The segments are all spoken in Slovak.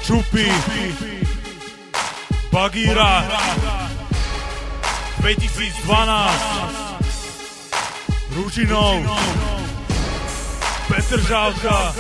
Čupy, Bagíra, 2012, Ružinov, Petržálka,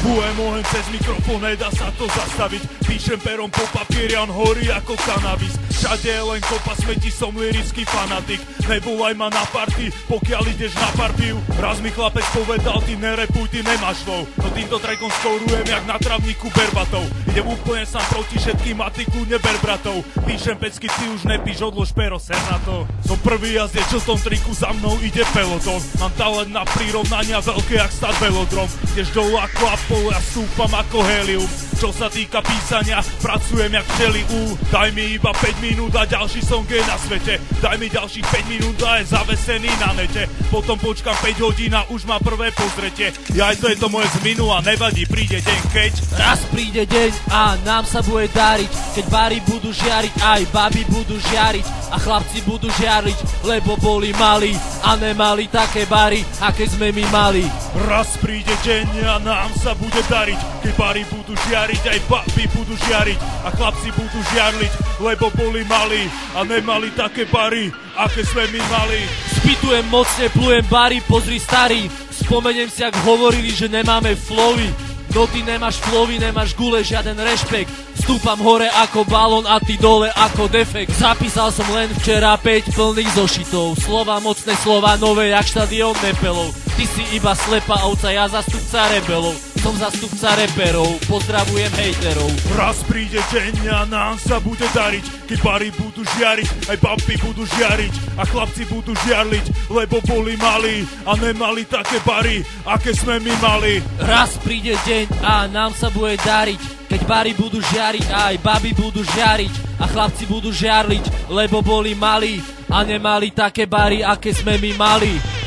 Bujem oheň cez mikrofón, nedá sa to zastaviť. Píšem perom po papieri, on horí ako kanabis. Všade je len kopa smeti, som lirický fanatik. Nevolaj ma na party, pokiaľ ideš na partiu. Raz mi chlapec povedal, ty nerepuj, ty nemáš flow. No týmto trackom skorujem jak na travníku berbatov. Idem úplne sám proti všetkým a ty kľudne ber bratov. Píšem pecky, ty už nepíš, odlož pero, ser na to. Som prvý jazdec, čo v tom triku za mnou ide peloton. Mám talent na prirovnania veľké jak stát velodrom. Ideš dolu ako Apollo, ja stúpam ako helium. Čo sa týka písania, pracujem jak včely. Daj mi iba 5 minút a ďalší song je na svete. Daj mi ďalších 5 minút a je zavesený na nete. Potom počkam 5 hodín a už má prvé pozretie. Jaj, to je to moje z minula, nevadí, príde deň, keď raz príde deň a nám sa bude dariť. Keď bary budú žiariť, aj baby budú žiariť. A chlapci budú žiariť, lebo boli malí a nemali také bary, aké sme my mali. Raz príde deň a nám sa bude dariť. Keď bary budú žiariť, aj baby budú žiariť. A chlapci budú žiarliť, lebo boli malí a nemali také bary, aké sme my mali. Spýtujem mocne, plujem bary, pozri starý. Spomeniem si, ak hovorili, že nemáme flowy. No ty nemáš flowy, nemáš gule, žiaden rešpekt. Stúpam hore ako balón a ty dole ako defekt. Zapísal som len včera 5 plných zošitov. Slova mocné, slova nové, jak štadión Nepelov. Ty si iba slepá ovca, ja zastupca rebelov. Som zastupca reperov, pozdravujem hejterov. Raz príde deň a nám sa bude dariť. Keď bary budú žiariť, aj baby budú žiariť. A chlapci budú žiarliť, lebo boli malí a nemali také bary, aké sme my mali. Raz príde deň a nám sa bude dariť. Keď bary budú žiariť, aj baby budú žiariť. A chlapci budú žiarliť, lebo boli malí a nemali také bary, aké sme my mali.